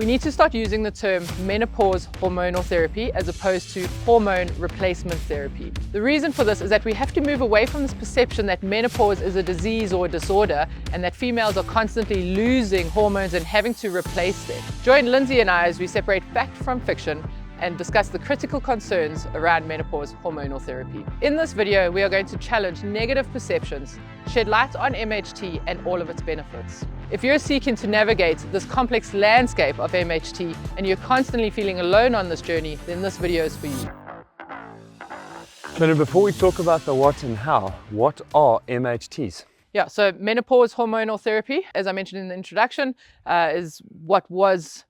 We need to start using the term menopause hormonal therapy as opposed to hormone replacement therapy. The reason for this is that we have to move away from this perception that menopause is a disease or a disorder and that females are constantly losing hormones and having to replace them. Join Lindsey and I as we separate fact from fiction and discuss the critical concerns around menopause hormonal therapy. In this video, we are going to challenge negative perceptions, shed light on MHT and all of its benefits. If you're seeking to navigate this complex landscape of MHT and you're constantly feeling alone on this journey, then this video is for you. Shona, before we talk about the what and how, what are MHTs? Yeah, so menopause hormonal therapy, as I mentioned in the introduction, is what was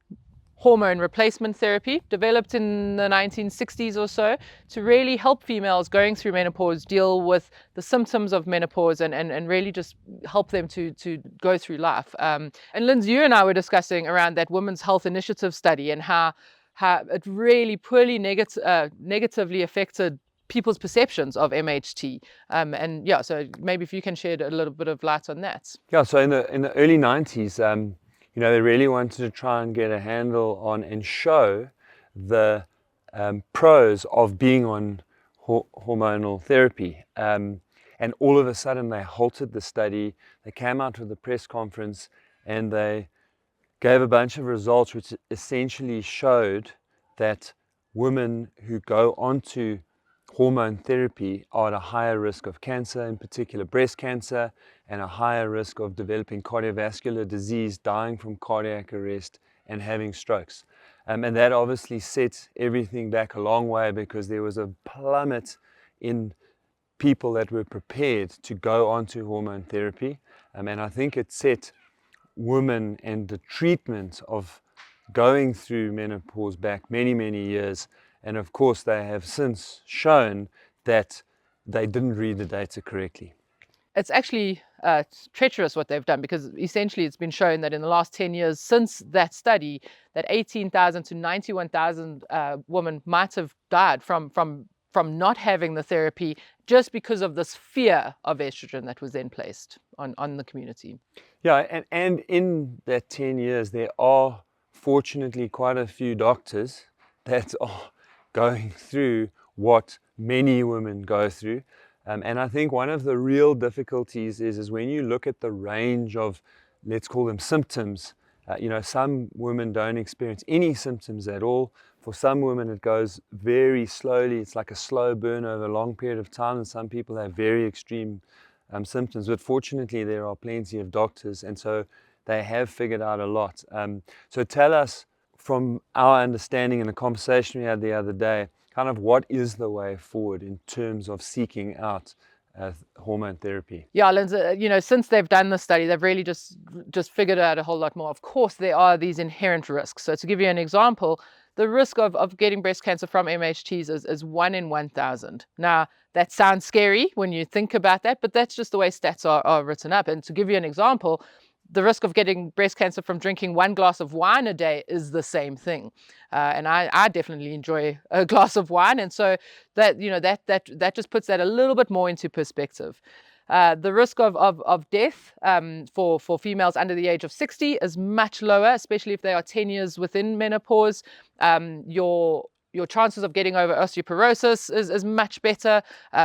hormone replacement therapy, developed in the 1960s or so to really help females going through menopause deal with the symptoms of menopause and really just help them to go through life. And Lindsey, you and I were discussing around that Women's Health Initiative study and how it really poorly negatively affected people's perceptions of MHT. And yeah, so maybe if you can shed a little bit of light on that. Yeah, so in the early 90s, they really wanted to try and get a handle on and show the pros of being on hormonal therapy. And all of a sudden they halted the study, they came out with a press conference and they gave a bunch of results which essentially showed that women who go onto hormone therapy are at a higher risk of cancer, in particular breast cancer, and a higher risk of developing cardiovascular disease, dying from cardiac arrest, and having strokes. And that obviously set everything back a long way because there was a plummet in people that were prepared to go onto hormone therapy. And I think it set women and the treatment of going through menopause back many, many years. And of course, they have since shown that they didn't read the data correctly. It's actually treacherous what they've done because essentially it's been shown that in the last 10 years since that study, that 18,000 to 91,000 women might have died from not having the therapy just because of this fear of estrogen that was then placed on the community. Yeah, and in that 10 years, there are fortunately quite a few doctors that are going through what many women go through. And I think one of the real difficulties is when you look at the range of, let's call them symptoms, some women don't experience any symptoms at all. For some women, it goes very slowly. It's like a slow burn over a long period of time. And some people have very extreme symptoms. But fortunately, there are plenty of doctors. And so they have figured out a lot. So tell us, from our understanding in the conversation we had the other day, kind of what is the way forward in terms of seeking out hormone therapy? Yeah, Lindsey, since they've done the study, they've really just figured out a whole lot more. Of course, there are these inherent risks. So to give you an example, the risk of getting breast cancer from MHTs is 1 in 1,000. Now, that sounds scary when you think about that, but that's just the way stats are written up. And to give you an example, the risk of getting breast cancer from drinking 1 glass of wine a day is the same thing. And I definitely enjoy a glass of wine. And so that just puts that a little bit more into perspective. The risk of death for females under the age of 60 is much lower, especially if they are 10 years within menopause. Your chances of getting over osteoporosis is much better.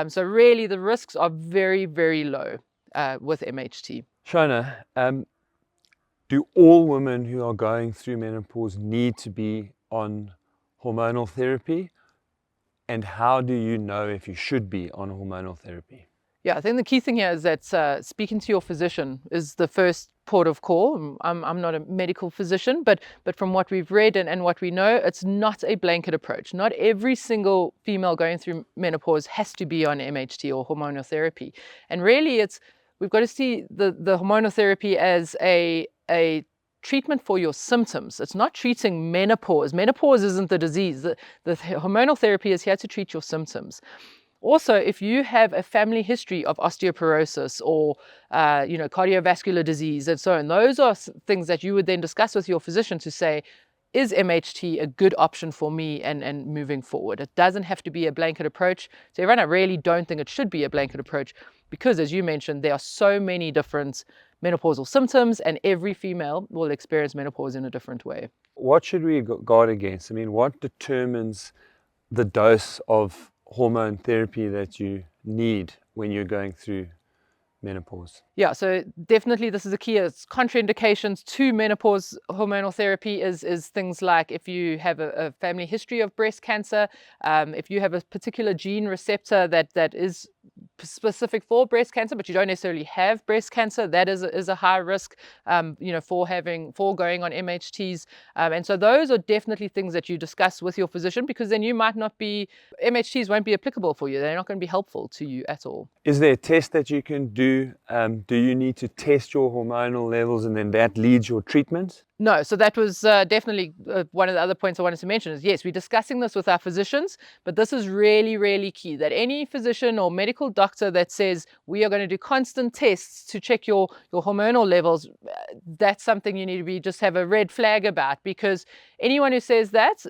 So really the risks are very, very low with MHT. Shona, do all women who are going through menopause need to be on hormonal therapy? And how do you know if you should be on hormonal therapy? Yeah, I think the key thing here is that speaking to your physician is the first port of call. I'm not a medical physician, but from what we've read and what we know, it's not a blanket approach. Not every single female going through menopause has to be on MHT or hormonal therapy. And really we've got to see the hormonal therapy as a treatment for your symptoms. It's not treating menopause. Menopause isn't the disease. The hormonal therapy is here to treat your symptoms. Also, if you have a family history of osteoporosis or cardiovascular disease and so on, those are things that you would then discuss with your physician to say, is MHT a good option for me and moving forward? It doesn't have to be a blanket approach. So everyone, I really don't think it should be a blanket approach because, as you mentioned, there are so many different menopausal symptoms, and every female will experience menopause in a different way. What should we guard against? I mean, what determines the dose of hormone therapy that you need when you're going through menopause? Yeah, so definitely this is a key. It's contraindications to menopause hormonal therapy is things like if you have a family history of breast cancer, if you have a particular gene receptor that is specific for breast cancer, but you don't necessarily have breast cancer, that is a high risk, for going on MHTs. And so those are definitely things that you discuss with your physician, because then you might not be, MHTs won't be applicable for you. They're not going to be helpful to you at all. Is there a test that you can do? Do you need to test your hormonal levels and then that leads your treatment? No, so that was definitely one of the other points I wanted to mention is, yes, we're discussing this with our physicians, but this is really, really key, that any physician or medical doctor that says we are going to do constant tests to check your hormonal levels, that's something you need to just have a red flag about, because anyone who says that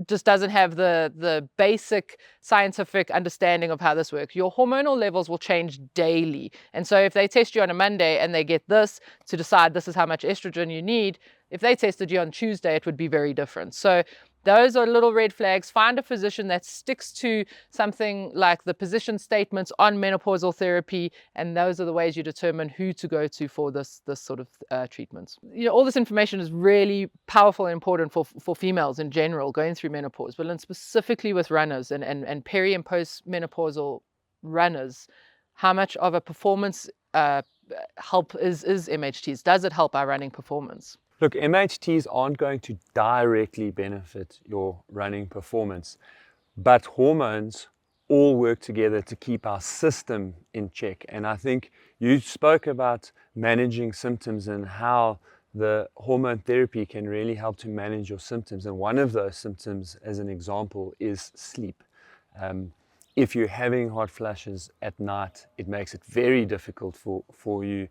just doesn't have the basic scientific understanding of how this works. Your hormonal levels will change daily. And so if they test you on a Monday and they get this to decide this is how much estrogen you need, if they tested you on Tuesday, it would be very different. So those are little red flags. Find a physician that sticks to something like the position statements on menopausal therapy, and those are the ways you determine who to go to for this sort of treatment. All this information is really powerful and important for females in general going through menopause, but specifically with runners and peri and post-menopausal runners. How much of a performance help is MHTs? Does it help our running performance? Look, MHTs aren't going to directly benefit your running performance, but hormones all work together to keep our system in check. And I think you spoke about managing symptoms and how the hormone therapy can really help to manage your symptoms. And one of those symptoms, as an example, is sleep. If you're having hot flashes at night, it makes it very difficult for you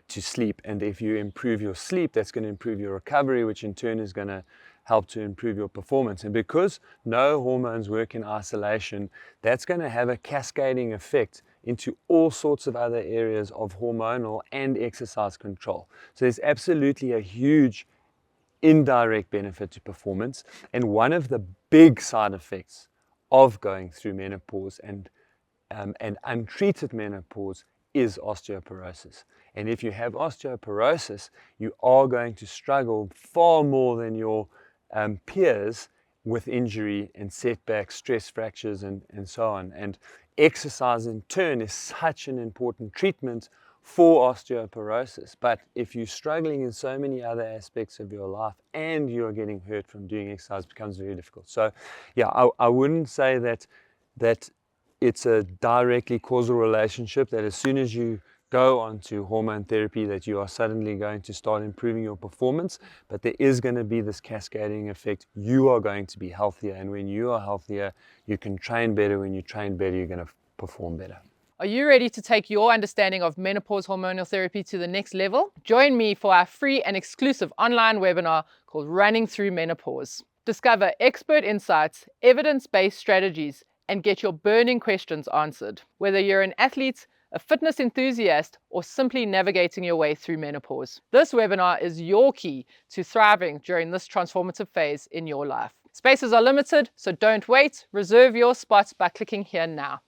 to sleep. And if you improve your sleep, that's going to improve your recovery, which in turn is going to help to improve your performance. And because no hormones work in isolation, that's going to have a cascading effect into all sorts of other areas of hormonal and exercise control. So there's absolutely a huge indirect benefit to performance. And one of the big side effects of going through menopause and untreated menopause is osteoporosis. And if you have osteoporosis, you are going to struggle far more than your peers with injury and setbacks, stress fractures, and so on. And exercise in turn is such an important treatment for osteoporosis. But if you're struggling in so many other aspects of your life and you're getting hurt from doing exercise, it becomes very difficult. So yeah, I wouldn't say that it's a directly causal relationship, that as soon as you go onto hormone therapy that you are suddenly going to start improving your performance, but there is going to be this cascading effect. You are going to be healthier, and when you are healthier, you can train better. When you train better, you're going to perform better. Are you ready to take your understanding of menopause hormonal therapy to the next level? Join me for our free and exclusive online webinar called Running Through Menopause. Discover expert insights, evidence-based strategies, and get your burning questions answered. Whether you're an athlete, a fitness enthusiast, or simply navigating your way through menopause, this webinar is your key to thriving during this transformative phase in your life. Spaces are limited, so don't wait. Reserve your spots by clicking here now.